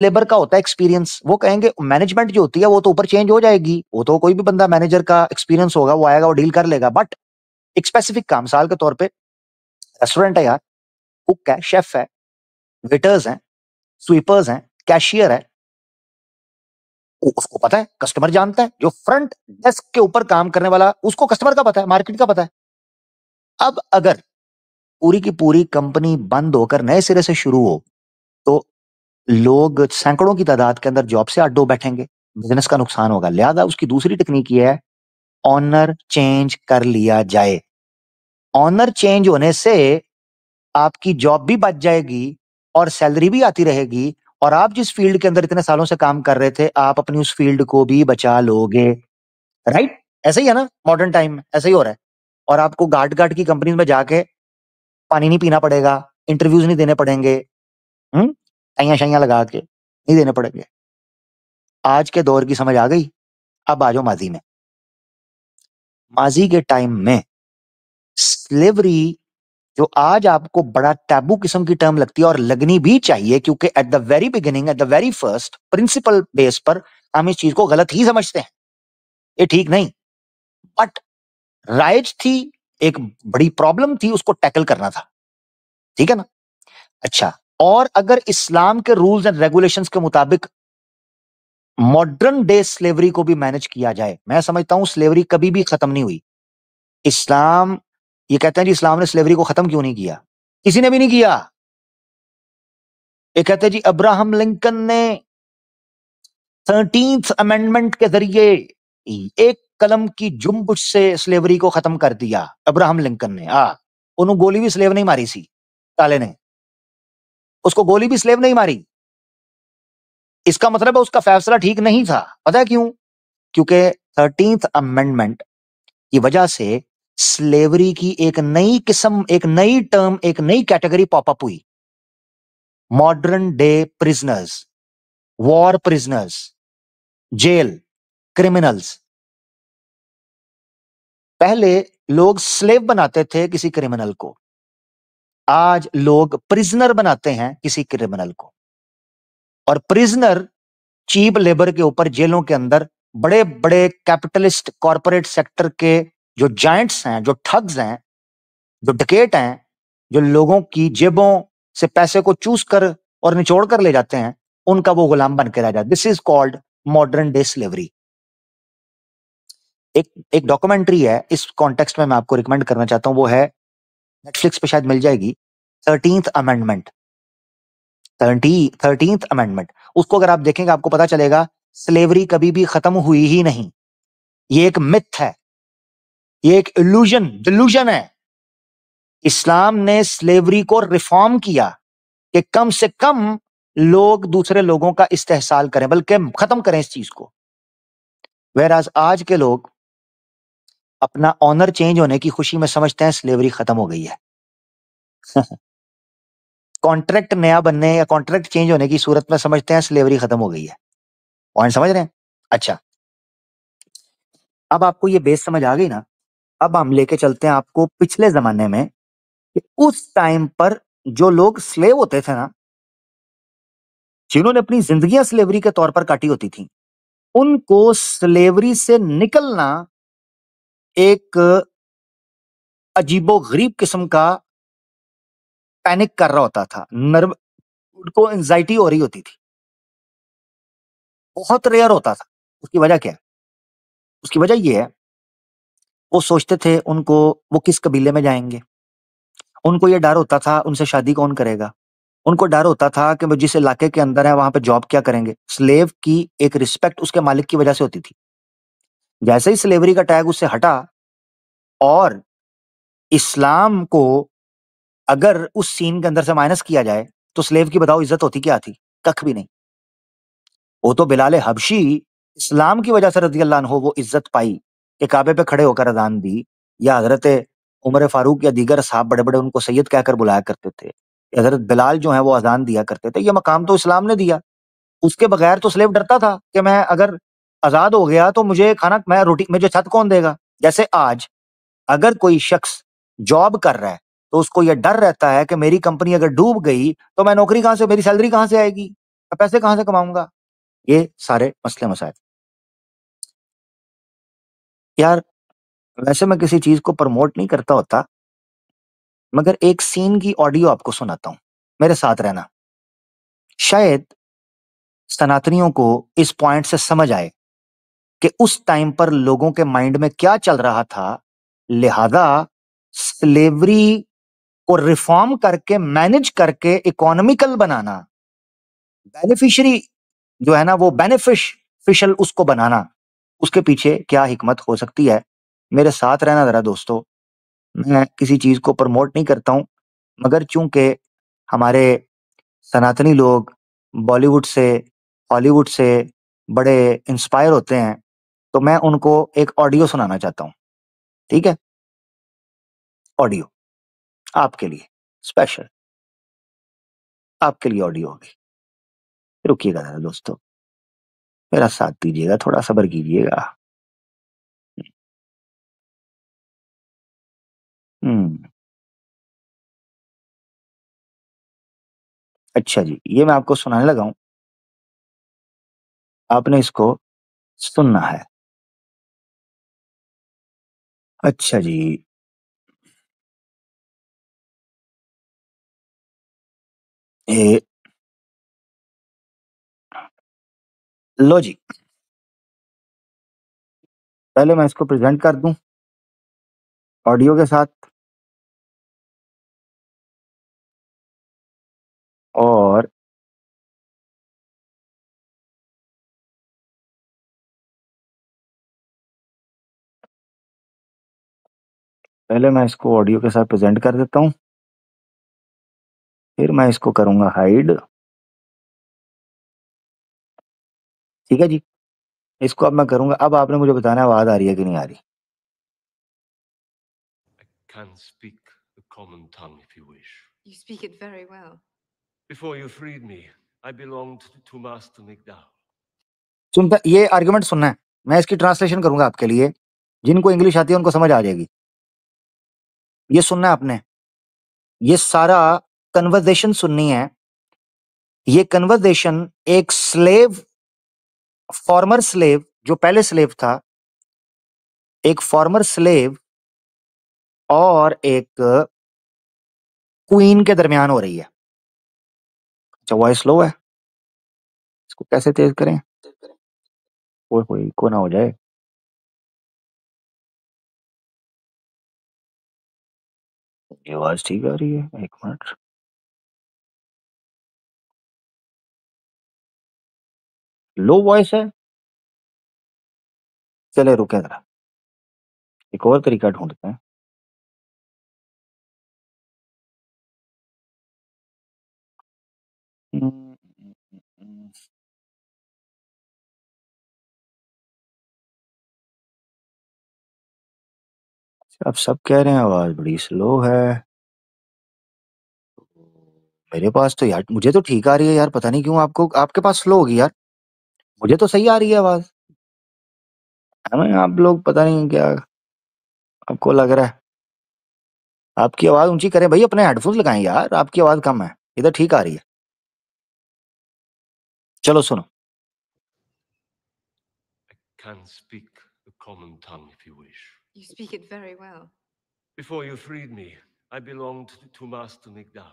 Labour का होता है एक्सपीरियंस। वो कहेंगे मैनेजमेंट जो होती है वो तो ऊपर चेंज हो जाएगी, वो तो कोई भी बंदा मैनेजर का एक्सपीरियंस होगा, वो आएगा, वो डील कर लेगा। बट एक स्पेसिफिक काम, मिसाल के तौर पे रेस्टोरेंट है यार, कुक है, शेफ है, वेटर्स हैं, स्वीपर्स हैं, कैशियर है, उसको पता है, कस्टमर जानता है। जो फ्रंट डेस्क के ऊपर काम करने वाला, उसको कस्टमर का पता है, मार्केट का पता है। अब अगर पूरी की पूरी कंपनी बंद होकर नए सिरे से शुरू हो, तो लोग सैकड़ों की तादाद के अंदर जॉब से अड्डो बैठेंगे, बिजनेस का नुकसान होगा। लिहाजा उसकी दूसरी टेक्निक ये है, ऑनर चेंज कर लिया जाए। ऑनर चेंज होने से आपकी जॉब भी बच जाएगी और सैलरी भी आती रहेगी, और आप जिस फील्ड के अंदर इतने सालों से काम कर रहे थे, आप अपनी उस फील्ड को भी बचा लोगे। राइट? ऐसे ही है ना, मॉडर्न टाइम में ऐसे ही हो रहा है। और आपको गार्ड गार्ड की कंपनी में जाके पानी नहीं पीना पड़ेगा, इंटरव्यूज नहीं देने पड़ेंगे, टाइयां शाइयां लगा के नहीं देने पड़ेंगे। आज के दौर की समझ आ गई? अब आ जाओ माजी में। माजी के टाइम में स्लेवरी, जो आज आपको बड़ा टैबू किस्म की टर्म लगती है, और लगनी भी चाहिए, क्योंकि at the very beginning, at the very first principle base पर हम इस चीज को गलत ही समझते हैं, ये ठीक नहीं। बट राइज थी, एक बड़ी प्रॉब्लम थी, उसको टैकल करना था। ठीक है ना? अच्छा, और अगर इस्लाम के रूल्स एंड रेगुलेशंस के मुताबिक मॉडर्न डे स्लेवरी को भी मैनेज किया जाए, मैं समझता हूं स्लेवरी कभी भी खत्म नहीं हुई। इस्लाम ये कहते हैं जी इस्लाम ने स्लेवरी को खत्म क्यों नहीं किया? किसी ने भी नहीं किया। ये कहते हैं जी अब्राहम लिंकन ने 13th अमेंडमेंट के जरिए एक कलम की जुम्बुश से स्लेवरी को खत्म कर दिया। अब्राहम लिंकन ने, उन्होंने गोली भी स्लेव नहीं मारी सी, काले ने उसको गोली भी स्लेव नहीं मारी। इसका मतलब है उसका फैसला ठीक नहीं था। पता है क्यों? क्योंकि 13th अमेंडमेंट की वजह से स्लेवरी की एक नई किस्म, एक नई टर्म, एक नई कैटेगरी पॉपअप हुई, modern day prisoners, war prisoners, jail criminals. पहले लोग स्लेव बनाते थे किसी क्रिमिनल को, आज लोग प्रिजनर बनाते हैं किसी क्रिमिनल को। और प्रिजनर चीप लेबर के ऊपर जेलों के अंदर बड़े बड़े कैपिटलिस्ट कॉरपोरेट सेक्टर के जो जायंट्स हैं, जो ठग्स हैं, जो डकैत हैं, जो लोगों की जेबों से पैसे को चूस कर और निचोड़ कर ले जाते हैं, उनका वो गुलाम बन के रह जाता। This is called modern day slavery. एक डॉक्यूमेंट्री है इस कॉन्टेक्स्ट में, मैं आपको रिकमेंड करना चाहता हूं, वो है नेटफ्लिक्स पे शायद मिल जाएगी, 13th अमेंडमेंट। 13th अमेंडमेंट, उसको अगर आप देखेंगे आपको पता चलेगा स्लेवरी कभी भी खत्म हुई ही नहीं। ये एक मिथ है, ये एक इल्यूजन, डिल्यूजन है। इस्लाम ने स्लेवरी को रिफॉर्म किया कि कम से कम लोग दूसरे लोगों का इस्तेहसाल करें, बल्कि खत्म करें इस चीज को। वेराज आज के लोग अपना ऑनर चेंज होने की खुशी में समझते हैं स्लेवरी खत्म हो गई है। कॉन्ट्रैक्ट नया बनने या कॉन्ट्रैक्ट चेंज होने की सूरत में समझते हैं स्लेवरी खत्म हो गई है। पॉइंट समझ रहे हैं? अच्छा, अब आपको ये बेस समझ आ गई ना। अब हम लेके चलते हैं आपको पिछले जमाने में, कि उस टाइम पर जो लोग स्लेव होते थे ना, जिन्होंने अपनी जिंदगियां स्लेवरी के तौर पर काटी होती थी, उनको स्लेवरी से निकलना एक अजीबो गरीब किस्म का पैनिक कर रहा होता था, नर्व, उनको एंजाइटी हो रही होती थी, बहुत रेयर होता था। उसकी वजह क्या है? उसकी वजह ये है, वो सोचते थे उनको, वो किस कबीले में जाएंगे, उनको ये डर होता था उनसे शादी कौन करेगा, उनको डर होता था कि वो जिस इलाके के अंदर है वहां पे जॉब क्या करेंगे। स्लेव की एक रिस्पेक्ट उसके मालिक की वजह से होती थी। जैसे ही स्लेवरी का टैग उससे हटा, और इस्लाम को अगर उस सीन के अंदर से माइनस किया जाए, तो स्लेव की बताओ इज्जत होती क्या थी? कख भी नहीं। वो तो बिलाल हबशी इस्लाम की वजह से रजी अल्लाह अन्हो वो इज्जत पाई कि काबे पे खड़े होकर अजान दी, या हजरत उमर फारूक या दीगर साहब बड़े बड़े उनको सैयद कहकर बुलाया करते थे, हजरत बिलाल जो है वो अजान दिया करते थे। ये मकाम तो इस्लाम ने दिया। उसके बगैर तो स्लेव डरता था कि मैं अगर आजाद हो गया तो मुझे खाना, मैं रोटी, मुझे छत कौन देगा। जैसे आज अगर कोई शख्स जॉब कर रहा है, तो उसको यह डर रहता है कि मेरी कंपनी अगर डूब गई तो मैं नौकरी कहां से, मेरी सैलरी कहां से आएगी। मैं पैसे कहां से कमाऊंगा? ये सारे मसले मसाइल। यार वैसे मैं किसी चीज को प्रमोट नहीं करता होता, मगर एक सीन की ऑडियो आपको सुनाता हूं, मेरे साथ रहना। शायद सनातनियों को इस पॉइंट से समझ आए कि उस टाइम पर लोगों के माइंड में क्या चल रहा था, लिहाजा स्लेवरी को रिफॉर्म करके मैनेज करके इकोनॉमिकल बनाना, बेनिफिशियरी जो है ना वो बेनिफिशियल उसको बनाना, उसके पीछे क्या हिकमत हो सकती है। मेरे साथ रहना जरा दोस्तों। मैं किसी चीज को प्रमोट नहीं करता हूं, मगर चूंकि हमारे सनातनी लोग बॉलीवुड से, हॉलीवुड से बड़े इंस्पायर होते हैं, तो मैं उनको एक ऑडियो सुनाना चाहता हूं। ठीक है? ऑडियो आपके लिए स्पेशल, आपके लिए ऑडियो होगी। रुकिएगा जरा दोस्तों, मेरा साथ दीजिएगा, थोड़ा सब्र कीजिएगा। हम्म। अच्छा जी, ये मैं आपको सुनाने लगा हूं, आपने इसको सुनना है। अच्छा जी। ए, लो जी, पहले मैं इसको प्रेजेंट कर दूं ऑडियो के साथ, और पहले मैं इसको ऑडियो के साथ प्रेजेंट कर देता हूं, फिर मैं इसको करूंगा हाइड। ठीक है जी, इसको अब मैं करूंगा। अब आपने मुझे बताना है आवाज आ रही है कि नहीं आ रही। Can speak the common tongue if you wish. You speak it very well. Before you freed me, I belonged to Master Migdal. सुनता, ये आर्गुमेंट सुनना है, मैं इसकी ट्रांसलेशन करूंगा आपके लिए, जिनको इंग्लिश आती है उनको समझ आ जाएगी। ये सुनना है आपने, ये सारा कन्वर्सेशन सुननी है। ये कन्वर्सेशन एक स्लेव, फॉर्मर स्लेव, जो पहले स्लेव था, एक फॉर्मर स्लेव और एक क्वीन के दरमियान हो रही है। अच्छा वॉइस लो है, इसको कैसे तेज करें, कोई को ना हो जाए। ये आवाज ठीक आ रही है, एक मिनट। लो वॉइस है, चले रुके जरा, एक और तरीका ढूंढते हैं। अब सब कह रहे हैं आवाज बड़ी स्लो है, मेरे पास तो यार मुझे तो ठीक आ रही है यार, पता नहीं क्यों आपको, आपके पास स्लो होगी यार, मुझे तो सही आ रही है आवाज। हमें आप लोग पता नहीं क्या आपको लग रहा है। आपकी आवाज ऊंची करें भाई, अपने हेडफोन्स लगाएं यार, आपकी आवाज कम है, इधर ठीक आ रही है। चलो सुनो। I can speak the common tongue if you wish. You speak it very well. Before you freed me, I belonged to Master Migdal.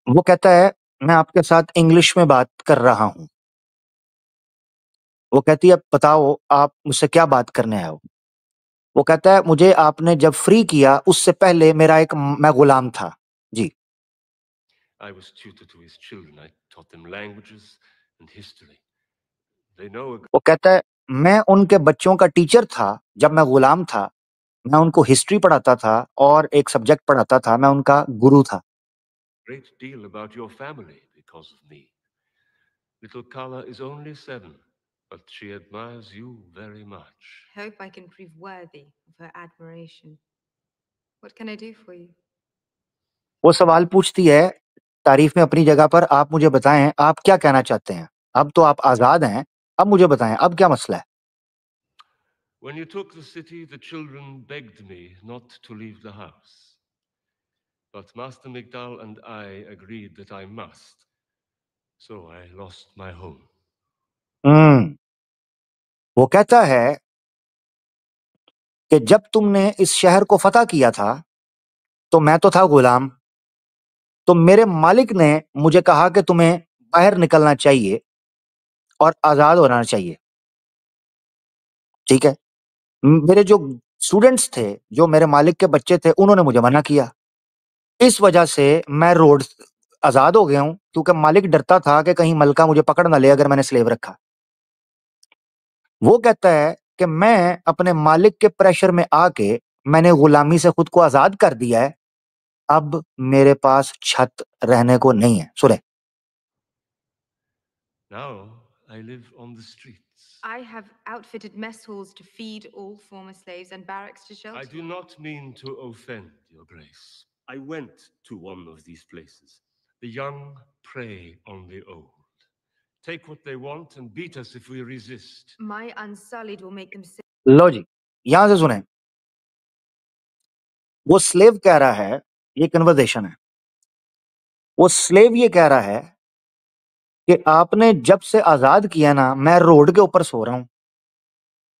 वो कहता है मैं आपके साथ इंग्लिश में बात कर रहा हूं। वो कहती है बताओ आप मुझसे क्या बात करने आए हो। वो कहता है मुझे आपने जब फ्री किया उससे पहले मेरा एक मैं गुलाम था जी। I was tutor to his children. I taught them languages and history. They know a वो कहता है मैं उनके बच्चों का टीचर था जब मैं गुलाम था, मैं उनको हिस्ट्री पढ़ाता था और एक सब्जेक्ट पढ़ाता था, मैं उनका गुरु था। great deal about your family because of me. Little Kala is only 7, but she admires you very much. Hope I can prove worthy of her admiration. What can I do for you? वो सवाल पूछती है, तारीफ में अपनी जगह पर, आप मुझे बताएं आप क्या कहना चाहते हैं। अब तो आप आजाद हैं, अब मुझे बताएं अब क्या मसला है। When you took the city, the children begged me not to leave the house. But Master Migdal and I agreed that I must. So I lost my home. वो कहता है कि जब तुमने इस शहर को फतह किया था तो मैं तो था गुलाम, तो मेरे मालिक ने मुझे कहा कि तुम्हें बाहर निकलना चाहिए और आजाद होना चाहिए। ठीक है, मेरे जो स्टूडेंट्स थे, जो मेरे मालिक के बच्चे थे, उन्होंने मुझे मना किया। इस वजह से मैं रोड आजाद हो गया हूं, क्योंकि मालिक डरता था कि कहीं मलका मुझे पकड़ ना ले अगर मैंने स्लेव रखा। वो कहता है कि मैं अपने मालिक के प्रेशर में आके मैंने गुलामी से खुद को आजाद कर दिया है, अब मेरे पास छत रहने को नहीं है। सुने, Now I live on the streets. I have outfitted mess halls to feed all former slaves and barracks to shelter. I do not mean to offend, Your Grace. I went to one of these places. The young prey on the old. Take what they want and beat us if we resist. My unsullied will make them say. लो जी, यहां से सुने। वो slave कह रहा है, ये conversation है, वो स्लेव ये कह रहा है कि आपने जब से आजाद किया ना, मैं रोड के ऊपर सो रहा हूं,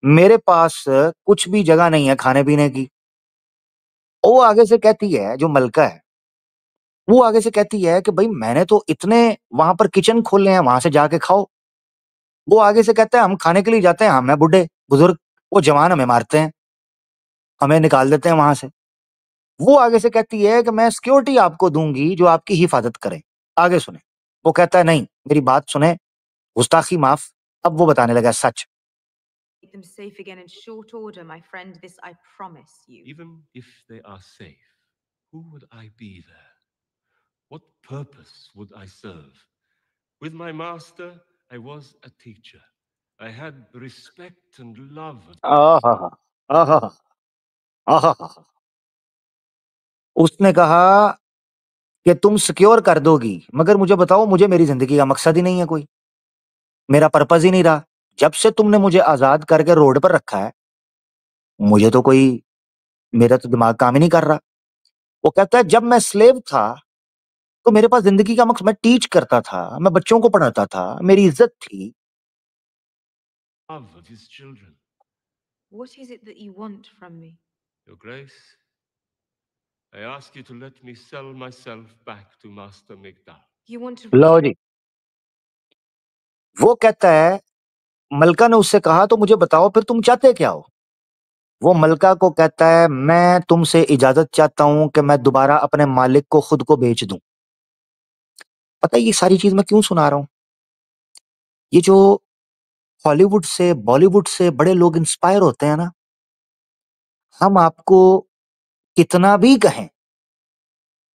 मेरे पास कुछ भी जगह नहीं है खाने पीने की। वो आगे से कहती है, जो मलका है, वो आगे से कहती है कि भाई मैंने तो इतने वहां पर किचन खोले हैं, वहां से जाके खाओ। वो आगे से कहता है हम खाने के लिए जाते हैं, हम है बूढ़े बुजुर्ग, वो जवान हमें मारते हैं, हमें निकाल देते हैं वहां से। वो आगे से कहती है कि मैं सिक्योरिटी आपको दूंगी जो आपकी हिफाजत करे। आगे सुने, वो कहता है नहीं, मेरी बात सुने, गुस्ताखी माफ। अब वो बताने लगा सच। Make them safe again in short order, my friend. This I promise you. Even if they are safe, who would I be there? What purpose would I serve? With my master, I was a teacher. I had respect and love. आहा, आहा, आहा। उसने कहा कि तुम secure कर दोगी, मगर मुझे बताओ, मुझे मेरी जिंदगी का मकसद ही नहीं है कोई, मेरा पर्पज ही नहीं रहा। जब से तुमने मुझे आजाद करके रोड पर रखा है, मुझे तो कोई, मेरा तो दिमाग काम ही नहीं कर रहा। वो कहता है जब मैं स्लेव था तो मेरे पास जिंदगी का मकसद, मैं टीच करता था, मैं बच्चों को पढ़ाता था, मेरी इज्जत थी। Love of his children. What is it that you want from me? Your Grace, I ask you to let me sell myself back to Master Migdal. You want to. लो जी, वो कहता है, मलका ने उससे कहा तो मुझे बताओ फिर तुम चाहते क्या हो। वो मलका को कहता है मैं तुमसे इजाजत चाहता हूं कि मैं दोबारा अपने मालिक को खुद को बेच दूं। पता है ये सारी चीज मैं क्यों सुना रहा हूं? ये जो हॉलीवुड से बॉलीवुड से बड़े लोग इंस्पायर होते हैं ना, हम आपको कितना भी कहें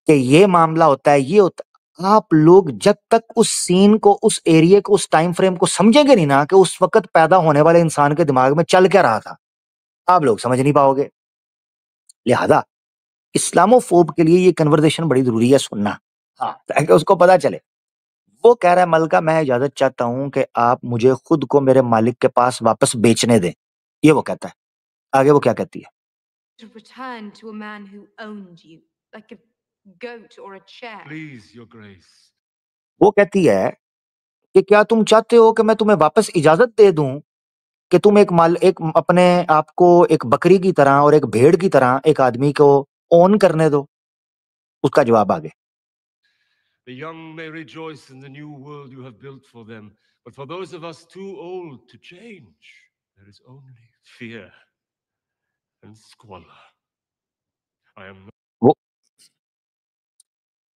कि ये मामला होता है, ये होता है, आप लोग जब तक उस सीन को, उस एरिया को, उस टाइम फ्रेम को समझेंगे नहीं ना कि उस वक्त पैदा होने वाले इंसान के दिमाग में चल क्या रहा था, आप लोग समझ नहीं पाओगे। लिहाजा इस्लामोफोब के लिए ये कन्वर्सेशन बड़ी जरूरी है सुनना, हाँ, ताकि उसको पता चले। वो कह रहा है मलका मैं इजाजत चाहता हूं कि आप मुझे खुद को मेरे मालिक के पास वापस बेचने दें। ये वो कहता है। आगे वो क्या कहती है? To return to a man who owned you, like a goat or a chair. Please, Your Grace. वो कहती है कि क्या तुम चाहते हो कि मैं तुम्हें वापस इजाजत दे दूं कि तुम एक अपने आप को एक बकरी की तरह और एक भेड़ की तरह एक आदमी को ओन करने दो। उसका जवाब आगे। The young may rejoice in the new world you have built for them, but for those of us too old to change, there is only fear and squalor. I am not. वो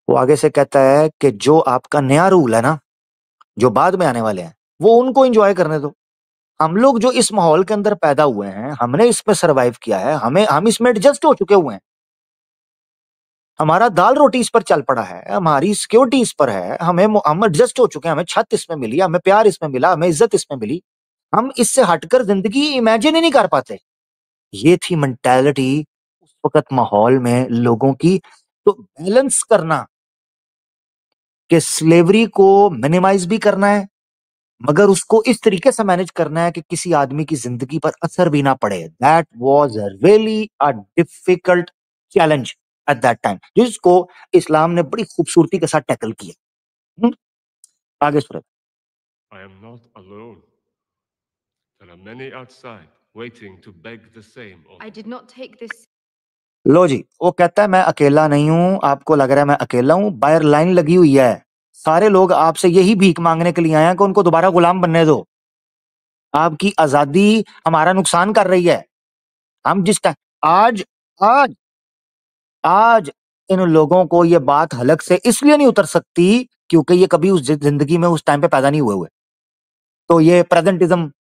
वो आगे से कहता है कि जो आपका नया रूल है ना, जो बाद में आने वाले हैं, वो उनको एंजॉय करने दो। हम लोग जो इस माहौल के अंदर पैदा हुए हैं, हमने इसमें सरवाइव किया है, हम इसमें एडजस्ट हो चुके हुए हैं। हमारा दाल रोटी इस पर चल पड़ा है, हमारी सिक्योरिटी इस पर है, हम एडजस्ट हो चुके हैं, हमें छत इसमें मिली, हमें प्यार इसमें मिला, हमें इज्जत इसमें मिली। हम इससे हटकर जिंदगी इमेजिन ही नहीं कर पाते। ये थी मेंटालिटी उस वक्त माहौल में लोगों की। तो बैलेंस करना कि स्लेवरी को मिनिमाइज भी करना है, मगर उसको इस तरीके से मैनेज करना है कि किसी आदमी की जिंदगी पर असर भी ना पड़े। That was really a difficult challenge at that time, जिसको इस्लाम ने बड़ी खूबसूरती के साथ टैकल किया। आगे सूरज। I am not alone. There are many outside waiting to beg the same of I me. did not take this. लो जी, वो कहता है मैं अकेला नहीं हूं, आपको लग रहा है मैं अकेला हूं, बाहर लाइन लगी हुई है, सारे लोग आपसे यही भीख मांगने के लिए आए हैं कि उनको दोबारा गुलाम बनने दो। आपकी आजादी हमारा नुकसान कर रही है। हम जिस टाइम आज आज आज इन लोगों को ये बात हलक से इसलिए नहीं उतर सकती क्योंकि ये कभी उस जिंदगी में उस टाइम पे पैदा नहीं हुए। तो ये प्रेजेंटिज्म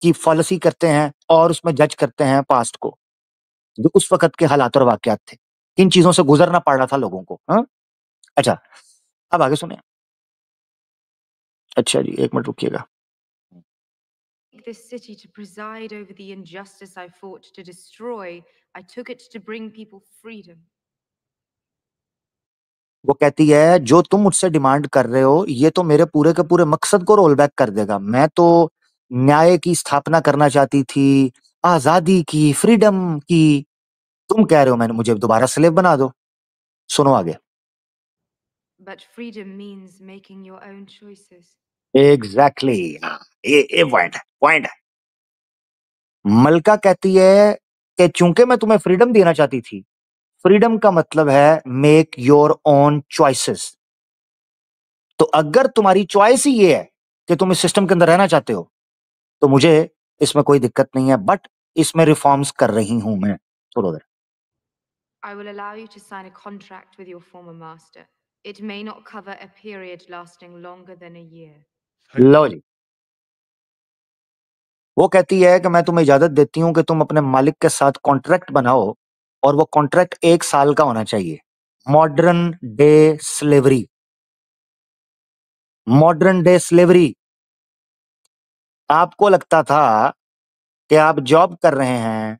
की पॉलिसी करते हैं और उसमें जज करते हैं पास्ट को, जो उस वक्त के हालात और वाकयात थे। किन चीजों से गुजरना पड़ रहा था लोगों को। हाँ, अच्छा, अब आगे सुनिए। अच्छा जी, एक minute रुकिएगा। This city to preside over the injustice I fought to destroy. I took it to bring people freedom. वो कहती है जो तुम मुझसे डिमांड कर रहे हो ये तो मेरे पूरे के पूरे मकसद को रोल बैक कर देगा। मैं तो न्याय की स्थापना करना चाहती थी, आजादी की, फ्रीडम की। तुम कह रहे हो मैंने मुझे दोबारा स्लेव बना दो। सुनो आगे। But freedom means making your own choices. Exactly ये पॉइंट है। मलका कहती है कि चूंकि मैं तुम्हें फ्रीडम देना चाहती थी, फ्रीडम का मतलब है मेक योर ओन चॉइसेस। तो अगर तुम्हारी चॉइस ही ये है कि तुम इस सिस्टम के अंदर रहना चाहते हो तो मुझे इसमें कोई दिक्कत नहीं है, बट इसमें रिफॉर्म्स कर रही हूं मैं। छोड़ो उधर। I will allow you to sign a contract with your former master. It may not cover a period lasting longer than a year. लो जी, वो कहती है कि मैं तुम्हें इजाजत देती हूं कि तुम अपने मालिक के साथ कॉन्ट्रैक्ट बनाओ और वो कॉन्ट्रैक्ट 1 साल का होना चाहिए। Modern day slavery, modern day slavery. आपको लगता था कि आप जॉब कर रहे हैं,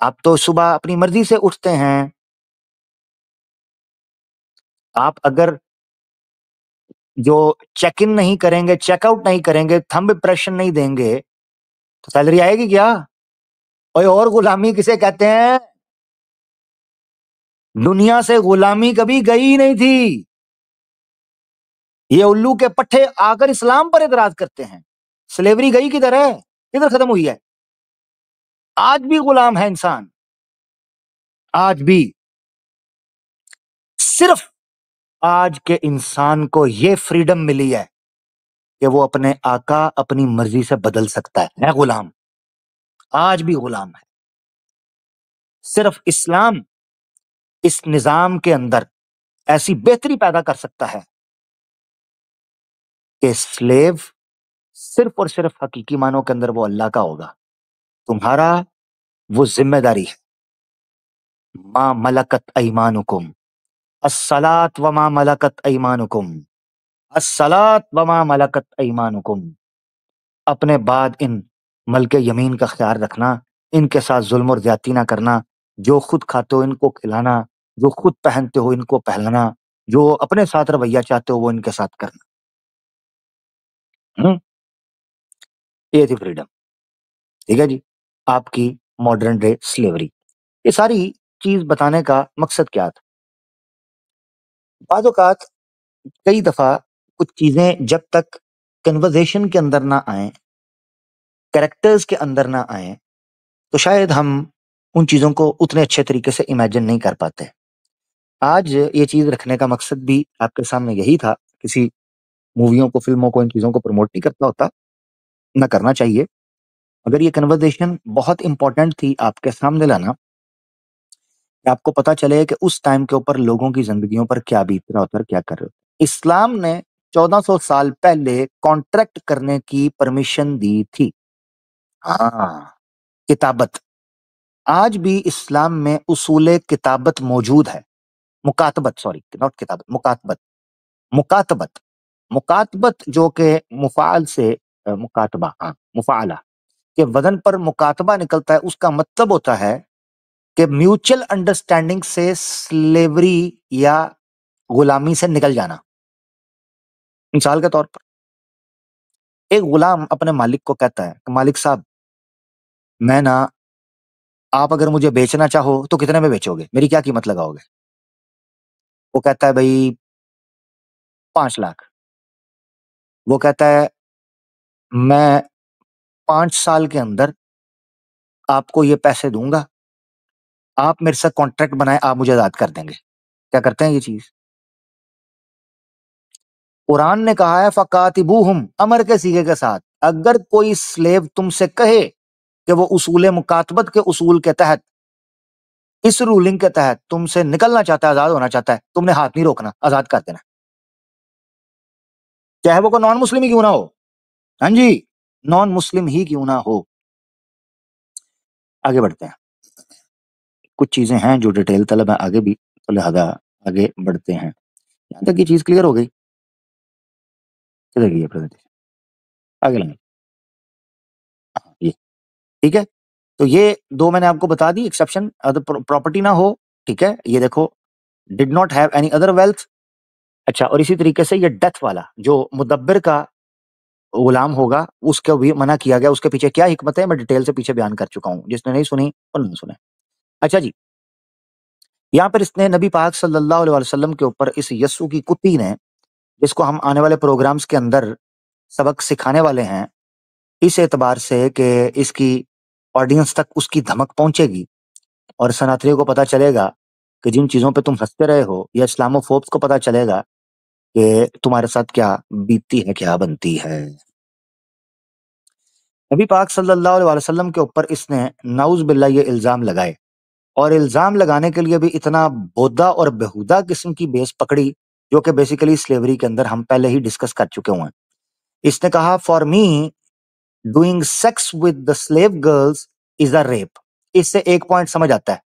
आप तो सुबह अपनी मर्जी से उठते हैं, आप अगर जो चेक इन नहीं करेंगे, चेकआउट नहीं करेंगे, थंब इम्प्रेशन नहीं देंगे तो सैलरी आएगी क्या? और गुलामी किसे कहते हैं? दुनिया से गुलामी कभी गई ही नहीं थी। ये उल्लू के पट्टे आकर इस्लाम पर इतराज करते हैं। स्लेवरी गई किधर है? किधर खत्म हुई है? आज भी गुलाम है इंसान, आज भी। सिर्फ आज के इंसान को ये फ्रीडम मिली है कि वो अपने आका अपनी मर्जी से बदल सकता है गुलाम, आज भी गुलाम है। सिर्फ इस्लाम इस निजाम के अंदर ऐसी बेहतरी पैदा कर सकता है कि स्लेव सिर्फ और सिर्फ हकीकी मानों के अंदर वो अल्लाह का होगा। तुम्हारा वो जिम्मेदारी है। मा मलकत ऐमानुकुम, अस्सलात व मा मलकत ऐमानुकुम, अस्सलात व मा मलकत ऐमानुकुम। अपने बाद इन मलके यमीन का ख्याल रखना, इनके साथ जुल्म और ज्यादती ना करना, जो खुद खाते हो इनको खिलाना, जो खुद पहनते हो इनको पहनना, जो अपने साथ रवैया चाहते हो वो इनके साथ करना। ये थी फ्रीडम। ठीक है जी, आपकी मॉडर्न डे स्लेवरी। ये सारी चीज बताने का मकसद क्या था? बाज़ औक़ात कई दफा कुछ चीजें जब तक कन्वर्सेशन के अंदर ना आए, कैरेक्टर्स के अंदर ना आए, तो शायद हम उन चीजों को उतने अच्छे तरीके से इमेजिन नहीं कर पाते। आज ये चीज रखने का मकसद भी आपके सामने यही था। किसी मूवियों को, फिल्मों को, इन चीजों को प्रमोट नहीं करता होता, ना करना चाहिए। अगर ये कन्वर्सेशन बहुत इंपॉर्टेंट थी आपके सामने लाना, कि आपको पता चले कि उस टाइम के ऊपर लोगों की जिंदगियों पर क्या बीत रहा होता है, क्या कर रहे होते। इस्लाम ने 1400 साल पहले कॉन्ट्रैक्ट करने की परमिशन दी थी। हाँ, किताबत। आज भी इस्लाम में उसूले किताबत मौजूद है। मुकातबत, सॉरी, नॉट किताबत, मुकातबत। मुकातबत, मुकातबत जो कि मुफाल से मुकातबा, हाँ, मुफाला के वजन पर मुकातबा निकलता है। उसका मतलब होता है कि म्यूचुअल अंडरस्टैंडिंग से स्लेवरी या गुलामी से निकल जाना। मिसाल के तौर पर एक गुलाम अपने मालिक को कहता है, मालिक साहब, मैं ना, आप अगर मुझे बेचना चाहो तो कितने में बेचोगे, मेरी क्या कीमत लगाओगे? वो कहता है भाई 5 लाख। वो कहता है मैं 5 साल के अंदर आपको ये पैसे दूंगा, आप मेरे साथ कॉन्ट्रैक्ट बनाए, आप मुझे आजाद कर देंगे। क्या करते हैं ये चीज? कुरान ने कहा है फकातिबूहुम, अमर के सीगे के साथ, अगर कोई स्लेव तुमसे कहे कि वो उसूल मुकातबत के उसूल के तहत, इस रूलिंग के तहत तुमसे निकलना चाहता है, आजाद होना चाहता है, तुमने हाथ नहीं रोकना, आजाद कर देना, चाहे वो को नॉन मुस्लिम ही क्यों ना हो। हाँ जी, नॉन मुस्लिम ही क्यों ना हो। आगे बढ़ते हैं, कुछ चीजें हैं जो डिटेल तलब है आगे भी, तो लिहाजा आगे बढ़ते हैं। यहां तक ये चीज क्लियर हो गई? किधर गई है प्रेजेंटेशन? आगे लेंगे, ये ठीक है। तो ये दो मैंने आपको बता दी एक्सेप्शन, अदर प्रॉपर्टी ना हो, ठीक है। ये देखो, did not have any other wealth. अच्छा, और इसी तरीके से ये डेथ वाला जो मुदब्बिर का गुलाम होगा, उसको भी मना किया गया। उसके पीछे क्या हिकमत है मैं डिटेल से पीछे बयान कर चुका हूं, जिसने नहीं सुनी और नहीं सुने। अच्छा जी, यहाँ पर इसने नबी पाक सल्लल्लाहु अलैहि वसल्लम के ऊपर इस यस्सु की कुत्ती ने, जिसको हम आने वाले प्रोग्राम्स के अंदर सबक सिखाने वाले हैं, इस एतबार से कि इसकी ऑडियंस तक उसकी धमक पहुंचेगी और सनातनियों को पता चलेगा कि जिन चीजों पे तुम हंसते रहे हो, या इस्लामोफोब्स को पता चलेगा कि तुम्हारे साथ क्या बीतती है, क्या बनती है। नबी पाक सल्लल्लाहु अलैहि वसल्लम के ऊपर इसने नाउज बिल्ला ये इल्जाम लगाए, और इल्जाम लगाने के लिए भी इतना बोदा और बेहुदा किस्म की बेस पकड़ी, जो कि बेसिकली स्लेवरी के अंदर हम पहले ही डिस्कस कर चुके हुए हैं। इसने कहा for me doing sex with the slave girls is a rape. इससे एक पॉइंट समझ आता है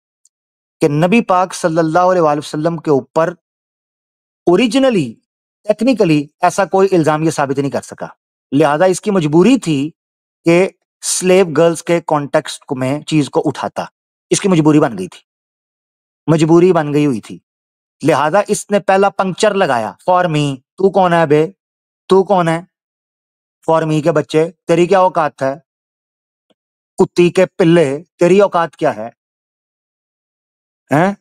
कि नबी पाक सल्लल्लाहु अलैहि वसल्लम के ऊपर ओरिजिनली टेक्निकली ऐसा कोई इल्जाम ये साबित नहीं कर सका, लिहाजा इसकी मजबूरी थी कि स्लेव गर्ल्स के कॉन्टेक्स्ट में चीज को उठाता। इसकी मजबूरी बन गई थी, मजबूरी बन गई हुई थी, लिहाजा इसने पहला पंक्चर लगाया फॉर मी। तू कौन है बे, तू कौन है? फॉर मी के बच्चे, तेरी क्या औकात है? कुत्ती के पिल्ले, तेरी औकात क्या है? हैं?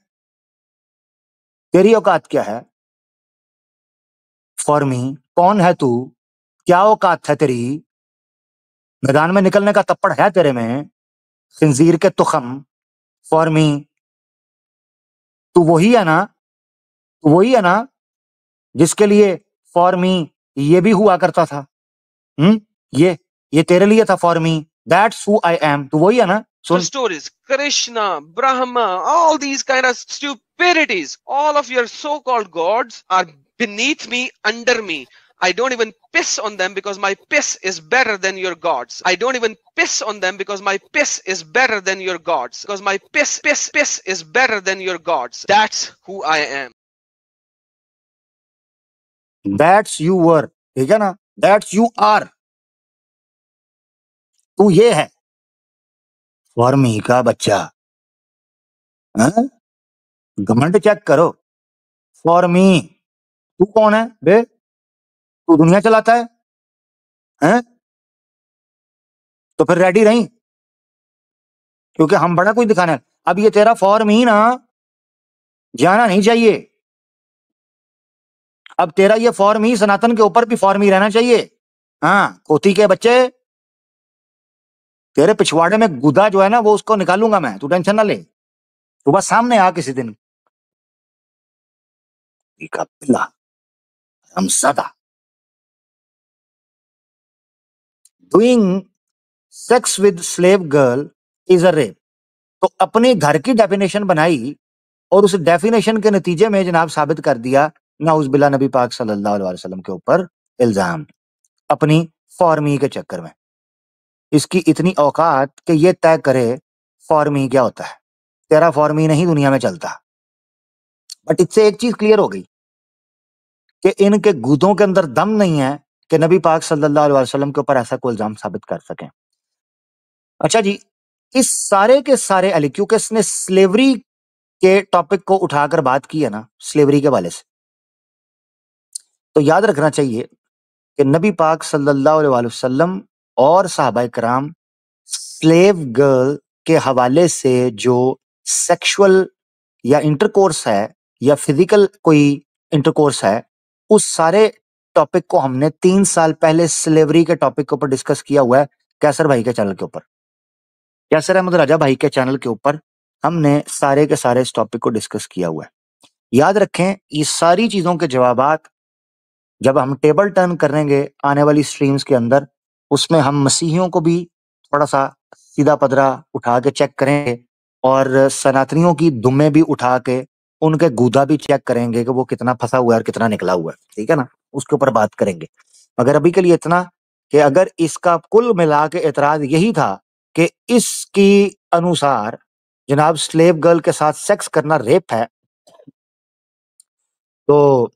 तेरी औकात क्या है? फॉर मी, कौन है तू? क्या औकात है तेरी? मैदान में निकलने का तप्पड़ है तेरे में? खिंजीर के तुखम, फॉर मी। तू वही है ना, तू वही है ना जिसके लिए फॉर मी ये भी हुआ करता था? ये तेरे लिए था for me, that's who I am. तू वही है ना? The stories, Krishna, Brahma, all these kind of stupidities, all of your so-called gods are beneath me, under me. I don't even piss on them because my piss is better than your gods. I don't even piss on them because my piss is better than your gods. Because my piss is better than your gods. That's who I am. That's you were, ठीक है ना? That's you are. तू ये है, for me का बच्चा। घमंड check करो, फॉर मी। तू कौन है बे? तू दुनिया चलाता है? हैं? तो फिर रेडी रही, क्योंकि हम बड़ा कुछ दिखाना है। अब ये तेरा फॉर मी ना जाना नहीं चाहिए। अब तेरा ये फॉर मी सनातन के ऊपर भी फॉर मी रहना चाहिए। हाँ, कोती के बच्चे, तेरे पिछवाड़े में गुदा जो है ना वो उसको निकालूंगा मैं, तू टेंशन ना ले। तू बस सामने आ किसी दिन। हमसदा doing sex with slave girl is a rape. तो अपने घर की डेफिनेशन बनाई और उस डेफिनेशन के नतीजे में जनाब साबित कर दिया नाउज़ नबी पाक सल्लल्लाहु अलैहि वसल्लम के ऊपर इल्जाम, अपनी फॉर्मी के चक्कर में। इसकी इतनी औकात कि ये तय करे फॉर्मी क्या होता है। तेरा फॉर्मी नहीं दुनिया में चलता। बट इससे एक चीज क्लियर हो गई कि इनके गुदों के अंदर दम नहीं है कि नबी पाक सल्लल्लाहु अलैहि वसल्लम के ऊपर ऐसा कोई इल्जाम साबित कर सके। अच्छा जी, इस सारे के सारे अली, क्योंकि इसने स्लेवरी के टॉपिक को उठाकर बात की है ना, स्लेवरी के वाले से, तो याद रखना चाहिए कि नबी पाक सल्लल्लाहु अलैहि वसल्लम और सहाबाए कराम स्लेव गर्ल के हवाले से जो सेक्सुअल या इंटरकोर्स है या फिजिकल कोई इंटरकोर्स है, उस सारे टॉपिक को हमने 3 साल पहले स्लेवरी के टॉपिक के ऊपर डिस्कस किया हुआ है कैसर भाई के चैनल के ऊपर। कैसर अहमद राजा भाई के चैनल के ऊपर हमने सारे के सारे इस टॉपिक को डिस्कस किया हुआ है। याद रखें, ये सारी चीजों के जवाबात जब हम टेबल टर्न करेंगे आने वाली स्ट्रीम्स के अंदर, उसमें हम मसीहियों को भी थोड़ा सा सीधा पदरा उठा के चेक करेंगे और सनातनियों की दुम्मे भी उठा के उनके गूदा भी चेक करेंगे कि वो कितना फंसा हुआ है और कितना निकला हुआ है, ठीक है ना, उसके ऊपर बात करेंगे। मगर अभी के लिए इतना कि अगर इसका कुल मिला के एतराज यही था कि इसकी अनुसार जनाब स्लेव गर्ल के साथ सेक्स करना रेप है, तो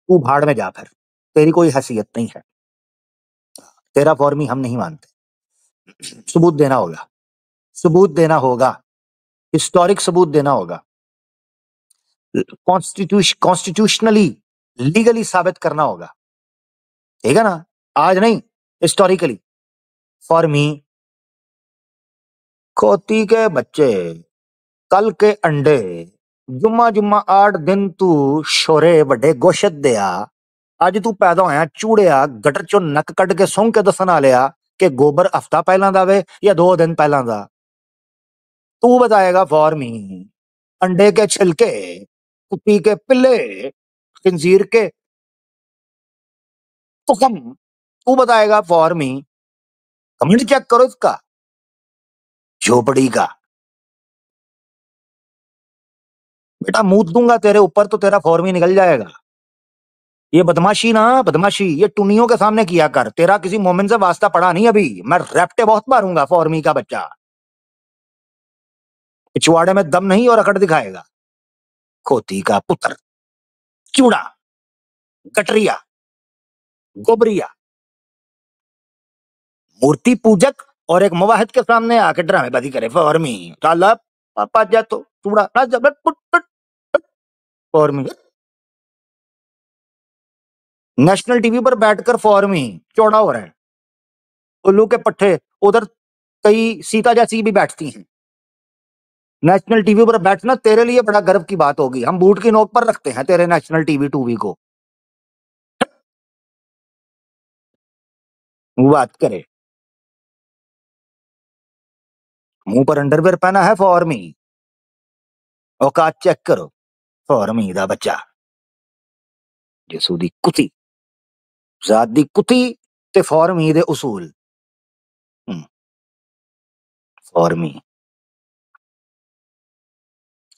तू भाड़ में जा, फिर तेरी कोई हैसियत नहीं है, तेरा फॉर्मी हम नहीं मानते। सबूत देना होगा, सबूत देना होगा, हिस्टोरिक सबूत देना होगा, कॉन्स्टिट्यूशनली लीगली साबित करना होगा, ठीक है ना, आज नहीं, हिस्टोरिकली। फॉर मी, खोती के बच्चे, कल के अंडे, जुम्मा जुम्मा 8 दिन तू शोरे बड़े गोशत दिया, आज तू पैदा होया चूड़िया गटर चो नक कट के सूंघ के दसन आ लिया कि गोबर हफ्ता पहला दा वे या 2 दिन पहला दा। तू बताएगा फॉर मी, अंडे के छिलके, कुत्ती के पिल्ले, खंजीर के तुखम, तू बताएगा फॉर मी। कमेंट चेक करो इसका, झोपड़ी का बेटा, मूत दूंगा तेरे ऊपर तो तेरा फॉर्मी निकल जाएगा। ये बदमाशी ना, बदमाशी ये टुनियों के सामने किया कर, तेरा किसी मोमेंट से वास्ता पड़ा नहीं अभी, मैं रैप्टे बहुत मारूंगा फॉर्मी का बच्चा। पिछवाड़े में दम नहीं और अकड़ दिखाएगा, खोती का पुत्र, चूड़ा, गटरिया, गोबरिया, मूर्ति पूजक और एक मुवाहिद के सामने आके ड्रामेबाजी करे फॉर्मी। काला पापा जा तो चूड़ा फॉर्मी। नेशनल टीवी पर बैठकर फॉर्मी चौड़ा हो रहा है, उल्लू के पट्टे उधर कई सीता जैसी भी बैठती हैं। नेशनल टीवी पर बैठना तेरे लिए बड़ा गर्व की बात होगी, हम बूट की नोक पर रखते हैं तेरे नेशनल टीवी टूवी को। बात करे, मुंह पर अंडरवेयर पहना है फॉर्मी, औकात चेक करो फॉर्मी दा बच्चा, जसूदी कुती, जात दी कुती ते फॉर्मी दे उसूल। फॉर्मी।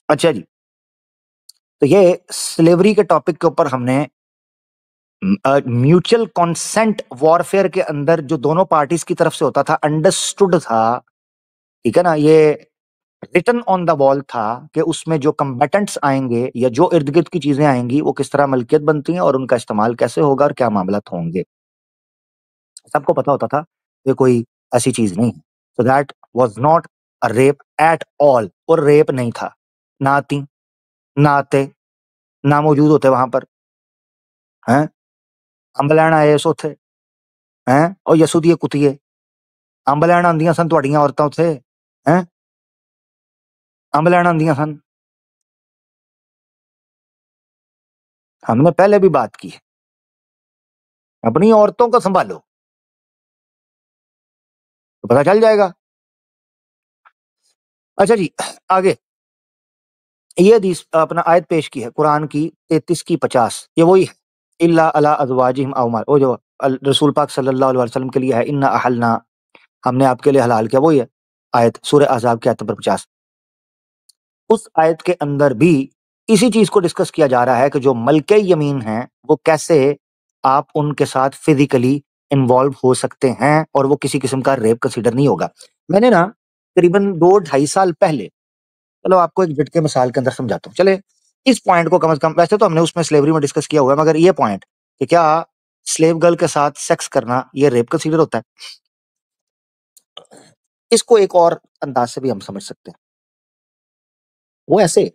अच्छा जी, तो ये स्लेवरी के टॉपिक के ऊपर हमने म्यूचुअल कॉन्सेंट वॉरफेयर के अंदर जो दोनों पार्टीज की तरफ से होता था, अंडरस्टूड था, ठीक है ना, ये रिटन ऑन द वॉल था कि उसमें जो कंबेटेंट्स आएंगे या जो इर्द गिर्द की चीजें आएंगी वो किस तरह मलकियत बनती हैं और उनका इस्तेमाल कैसे होगा और क्या मामला होंगे, सबको पता होता था कि कोई ऐसी चीज नहीं है। So that was not a rape at all, और रेप नहीं था, ना आती ना आते ना मौजूद होते वहां पर, हैं अंब लैन आए सो थे, हैं और यसू दिए कुतिए अंब लैन आंदियां सन तुहाडियां औरतां उत्थे, हैं अंब लैन आंदियां सन। हमने पहले भी बात की है, अपनी औरतों को संभालो तो पता चल जाएगा। अच्छा जी, आगे ये हदीस अपना आयत पेश की है कुरान की 33 की 50, ये वही है, इल्ला अला अज़वाजिहिम औ मा, वो जो रसूल पाक सल्लल्लाहु अलैहि वसल्लम के लिए है, इन्ना अहलना, हमने आपके लिए हलाल किया, वही है आयत सूरह अहज़ाब की आयत नंबर 50। उस आयत के अंदर भी इसी चीज को डिस्कस किया जा रहा है कि जो मलके यमीन है वो कैसे आप उनके साथ फिजिकली इन्वॉल्व हो सकते हैं और वो किसी किस्म का रेप कंसीडर नहीं होगा। मैंने ना करीबन 2-2.5 साल पहले, चलो आपको एक झटके मिसाल के अंदर समझाता हूँ, चले इस पॉइंट को कम से कम, वैसे तो हमने उसमें स्लेवरी में डिस्कस किया हुआ है, मगर ये पॉइंट कि क्या स्लेव गर्ल के साथ सेक्स करना ये रेप कंसीडर होता है, इसको एक और अंदाज से भी हम समझ सकते हैं। वो ऐसे,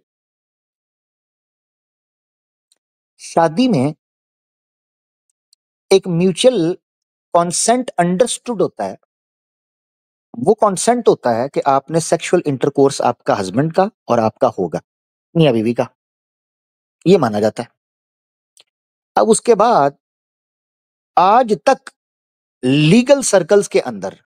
शादी में एक म्यूचुअल कॉन्सेंट अंडरस्टूड होता है, वो कॉन्सेंट होता है कि आपने सेक्सुअल इंटरकोर्स आपका हस्बैंड का और आपका होगा, मियां बीवी का, ये माना जाता है। अब उसके बाद आज तक लीगल सर्कल्स के अंदर